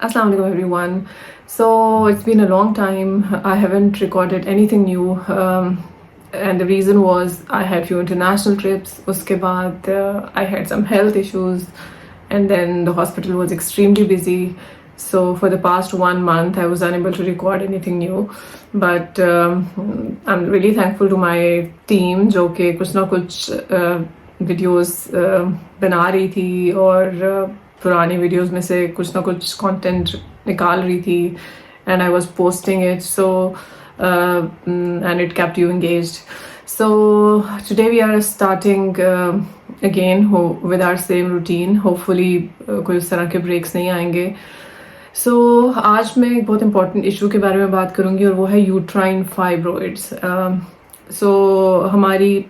Assalamu alaikum everyone. So it's been a long time. I haven't recorded anything new. And the reason was I had few international trips. Uske baad I had some health issues, and then the hospital was extremely busy. So for the past 1 month, I was unable to record anything new. But I'm really thankful to my team, जो कि कुछ ना कुछ videos बना रही थी और पुरानी वीडियोस में से कुछ ना कुछ कंटेंट निकाल रही थी, and I was posting it, so and it kept you engaged. So today we are starting again with our same routine. Hopefully कोई उस तरह के breaks नहीं आएंगे. So आज मैं एक बहुत important issue के बारे में बात करूँगी और वो है uterine fibroids. So हमारी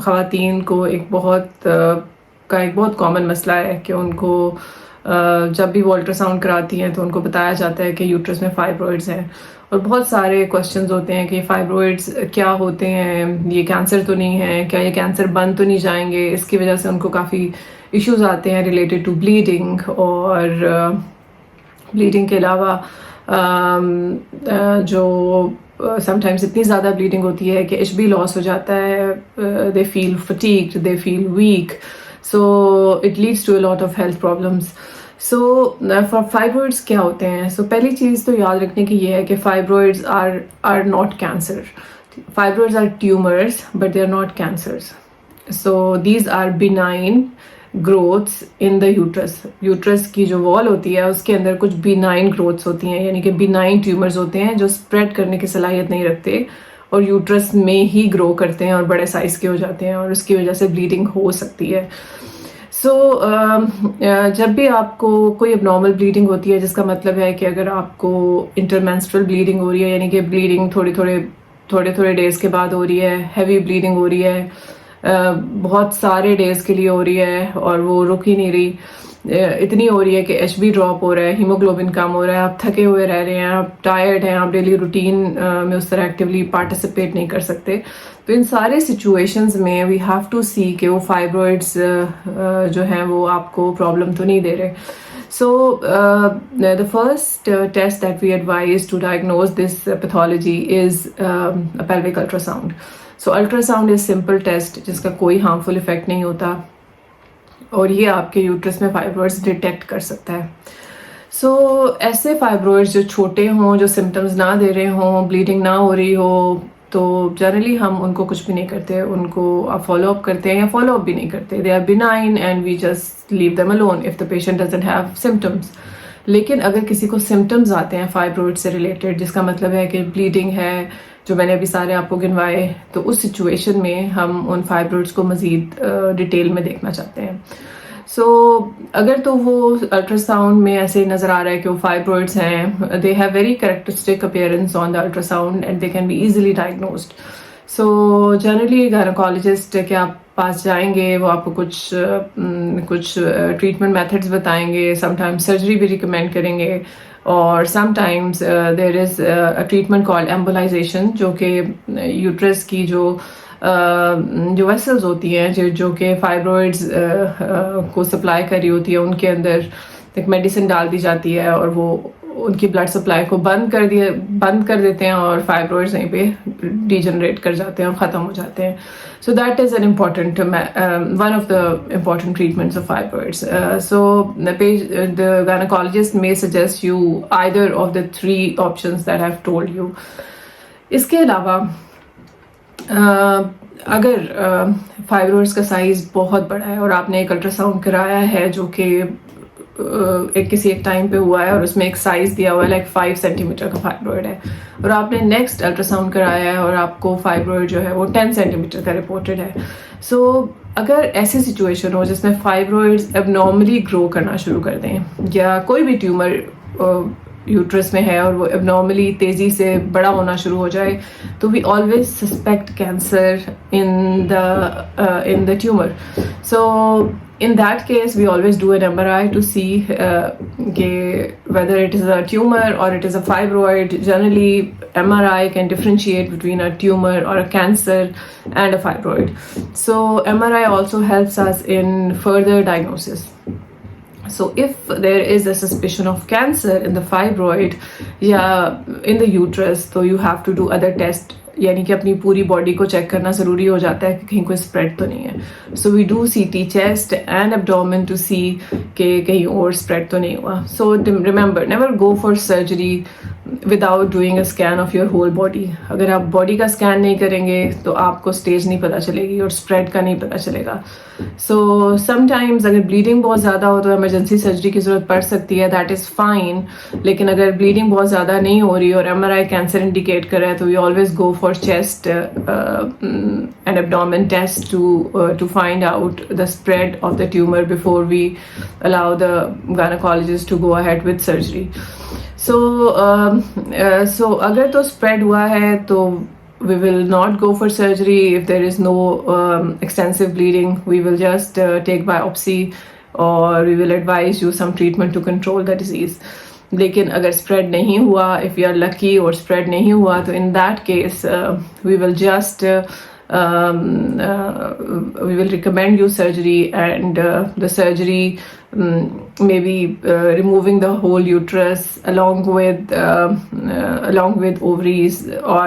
ख़वातीन को एक बहुत कॉमन मसला है कि उनको जब भी वो अल्ट्रासाउंड कराती हैं तो उनको बताया जाता है कि यूट्रस में फाइब्रॉइड्स हैं, और बहुत सारे क्वेश्चंस होते हैं कि फाइब्रॉइड्स क्या होते हैं, ये कैंसर तो नहीं है, क्या ये कैंसर बन तो नहीं जाएंगे. इसकी वजह से उनको काफ़ी इश्यूज आते हैं रिलेटेड टू ब्लीडिंग, और ब्लीडिंग के अलावा जो समटाइम्स इतनी ज़्यादा ब्लीडिंग होती है कि एचबी लॉस हो जाता है, they feel fatigued, they feel weak, so it leads to a lot of health problems. So for fibroids क्या होते हैं? So पहली चीज़ तो याद रखने की ये है कि fibroids are not cancer. Fibroids are tumors, but they are not cancers. So these are benign growths in the uterus. Uterus की जो wall होती है उसके अंदर कुछ benign growths होती हैं, यानी कि benign tumors होते हैं जो spread करने की सलाहियत नहीं रखते और यूट्रस में ही ग्रो करते हैं और बड़े साइज के हो जाते हैं, और उसकी वजह से ब्लीडिंग हो सकती है. सो जब भी आपको कोई abnormal ब्लीडिंग होती है, जिसका मतलब है कि अगर आपको इंटरमेंस्ट्रुअल ब्लीडिंग हो रही है, यानी कि ब्लीडिंग थोड़े डेज के बाद हो रही है, हैवी ब्लीडिंग हो रही है, बहुत सारे डेज के लिए हो रही है और वो रुक ही नहीं रही, इतनी हो रही है कि एचबी ड्रॉप हो रहा है, हीमोग्लोबिन कम हो रहा है, आप थके हुए रह रहे हैं, आप टायर्ड हैं, आप डेली रूटीन में उस तरह एक्टिवली पार्टिसिपेट नहीं कर सकते, तो इन सारे सिचुएशंस में वी हैव टू सी कि वो फाइब्रॉइड्स जो हैं वो आपको प्रॉब्लम तो नहीं दे रहे. So the first test that we advise to diagnose this pathology is a pelvic ultrasound. So ultrasound is simple test जिसका कोई harmful effect नहीं होता, और ये आपके यूट्रस में फाइब्रॉइड्स डिटेक्ट कर सकता है. सो ऐसे फाइब्रॉइड्स जो छोटे हों, जो सिम्टम्स ना दे रहे हों, ब्लीडिंग ना हो रही हो, तो जनरली हम उनको कुछ भी नहीं करते, उनको आप फॉलो अप करते हैं या फॉलो अप भी नहीं करते. They are benign and we just leave them alone if the patient doesn't have symptoms. लेकिन अगर किसी को सिम्टम्स आते हैं फाइब्रॉइड से रिलेटेड, जिसका मतलब है कि ब्लीडिंग है, जो मैंने अभी सारे आपको गिनवाए, तो उस सिचुएशन में हम उन फाइब्रॉइड्स को मज़ीद डिटेल में देखना चाहते हैं. सो अगर तो वो अल्ट्रासाउंड में ऐसे नज़र आ रहा है कि वो फाइब्रॉइड्स हैं, they have very characteristic appearance on the ultrasound and they can be easily diagnosed. So generally gynaecologist के आप पास जाएंगे, वो आपको कुछ ट्रीटमेंट मेथड्स बताएंगे, समटाइम्स सर्जरी भी रिकमेंड करेंगे, और sometimes there is a treatment called embolization, जो कि यूट्रस की जो वेसल्स होती हैं जो कि फाइब्रॉइड्स को सप्लाई कर रही होती है, उनके अंदर एक मेडिसिन डाल दी जाती है और वो उनकी ब्लड सप्लाई को बंद कर देते हैं और फाइब्रॉइड्स वहीं पे डिजनरेट कर जाते हैं और ख़त्म हो जाते हैं. So that is an important one of the important treatments of fibroids. So the gynaecologist may suggest you either of the 3 options that I have told you. इसके अलावा अगर फाइब्रॉइड्स का साइज बहुत बड़ा है और आपने एक अल्ट्रासाउंड कराया है जो कि किसी एक टाइम पे हुआ है और उसमें एक साइज दिया हुआ है लाइक 5 सेंटीमीटर का फाइब्रॉइड है, और आपने नेक्स्ट अल्ट्रासाउंड कराया है और आपको फाइब्रॉइड जो है वो 10 सेंटीमीटर का रिपोर्टेड है. सो अगर ऐसी सिचुएशन हो जिसमें फाइब्रॉइड्स एबनॉर्मली ग्रो करना शुरू कर दें, या कोई भी ट्यूमर यूट्रस में है और वो एबनॉर्मली तेज़ी से बड़ा होना शुरू हो जाए, तो we always suspect cancer in the tumour. So in that case we always do an MRI to see whether it is a tumor or it is a fibroid. Generally MRI can differentiate between a tumor or a cancer and a fibroid. So MRI also helps us in further diagnosis. So if there is a suspicion of cancer in the fibroid या in the uterus, तो you have to do other test, यानी कि अपनी पूरी body को check करना ज़रूरी हो जाता है कि कहीं कोई स्प्रेड तो नहीं है. So we do CT chest and abdomen to see कि कहीं और स्प्रेड तो नहीं हुआ. So remember, never go for surgery without doing a scan of your whole body. अगर आप बॉडी का स्कैन नहीं करेंगे तो आपको स्टेज नहीं पता चलेगी और स्प्रेड का नहीं पता चलेगा. सो समटाइम्स अगर ब्लीडिंग बहुत ज़्यादा हो तो इमरजेंसी सर्जरी की ज़रूरत पड़ सकती है, दैट इज़ फाइन. लेकिन अगर ब्लीडिंग बहुत ज़्यादा नहीं हो रही और MRI कैंसर इंडिकेट कर रहा है तो we always go for chest and abdomen test to find out the spread of the tumor before we allow the gynecologist to go ahead with surgery. So अगर तो spread हुआ है तो we will not go for surgery. If there is no extensive bleeding, we will just take biopsy or we will advise you some treatment to control the disease. लेकिन अगर spread नहीं हुआ, if you are lucky और spread नहीं हुआ, तो in that case we will just we will recommend you surgery, and the surgery may be removing the whole uterus along with ovaries or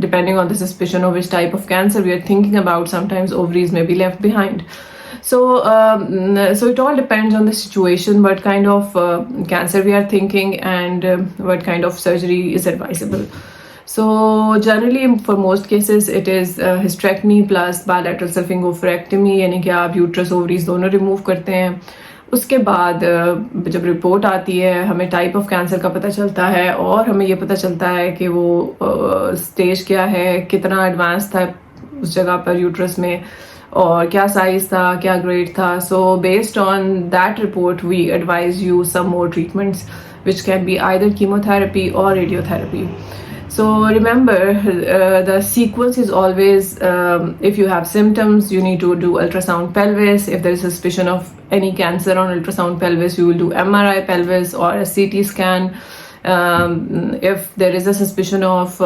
depending on the suspicion of which type of cancer we are thinking about, sometimes ovaries may be left behind. So it all depends on the situation, what kind of cancer we are thinking, and what kind of surgery is advisable. So generally for most cases it is hysterectomy plus bilateral salpingo-oophorectomy, यानी कि आप uterus ovaries दोनों remove करते हैं. उसके बाद जब report आती है हमें टाइप ऑफ कैंसर का पता चलता है और हमें ये पता चलता है कि वो स्टेज क्या है, कितना एडवांस था उस जगह पर यूट्रस में, और क्या साइज था, क्या ग्रेड था. So based on that report we advise you some more treatments which can be either chemotherapy और radiotherapy. So remember, the sequence is always, if you have symptoms, you need to do ultrasound pelvis. If there is suspicion of any cancer on ultrasound pelvis, you will do MRI pelvis or a CT scan. If there is a suspicion of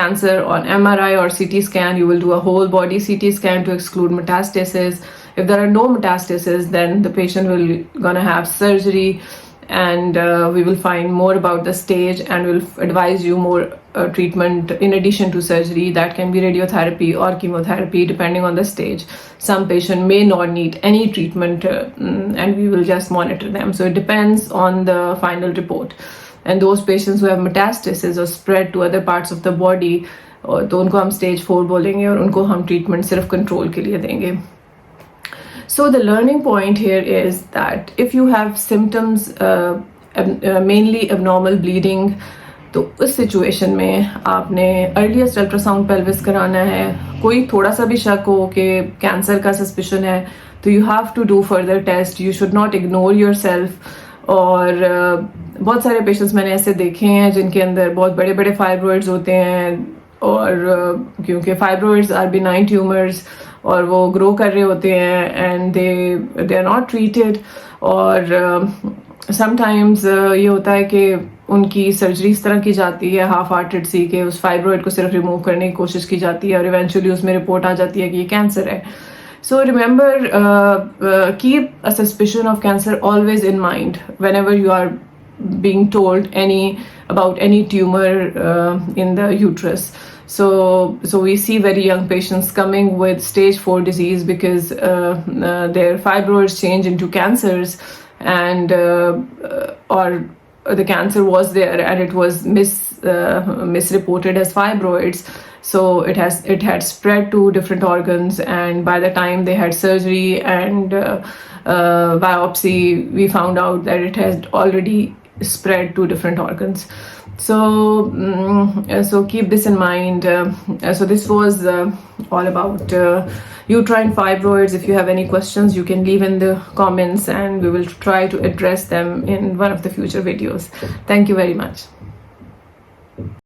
cancer on MRI or CT scan, you will do a whole body CT scan to exclude metastasis. If there are no metastasis, then the patient will gonna have surgery, and we will find more about the stage and will advise you more treatment in addition to surgery. That can be radiotherapy or chemotherapy depending on the stage. Some patient may not need any treatment and we will just monitor them. So it depends on the final report. And those patients who have metastasis or spread to other parts of the body, तो उनको हम stage 4 बोलेंगे और उनको हम treatment सिर्फ control के लिए देंगे. So the learning point here is that if you have symptoms, mainly abnormal bleeding, तो उस सिचुएशन में आपने अर्लीस्ट अल्ट्रासाउंड पेल्विस कराना है. कोई थोड़ा सा भी शक हो कि कैंसर का सस्पिशन है तो you have to do further test. You should not ignore yourself. और बहुत सारे पेशेंट्स मैंने ऐसे देखे हैं जिनके अंदर बहुत बड़े बड़े फाइब्रॉइड्स होते हैं, और क्योंकि फाइब्रॉइड्स आर बिनाइन ट्यूमर्स और वो ग्रो कर रहे होते हैं and they are not treated. और समटाइम्स ये होता है कि उनकी सर्जरी इस तरह की जाती है हाफ हार्टेड सी के उस फाइब्रॉइड को सिर्फ रिमूव करने की कोशिश की जाती है और इवेंचुअली उसमें रिपोर्ट आ जाती है कि ये कैंसर है. So remember, keep a suspicion of cancer always in mind whenever you are being told about any tumor in the uterus. So we see very young patients coming with stage 4 disease because their fibroids change into cancers, and or the cancer was there and it was misreported as fibroids. So it had spread to different organs, and by the time they had surgery and biopsy, we found out that it had already spread to different organs. So keep this in mind. So this was all about uterine fibroids. If you have any questions, you can leave in the comments and we will try to address them in one of the future videos. Thank you very much.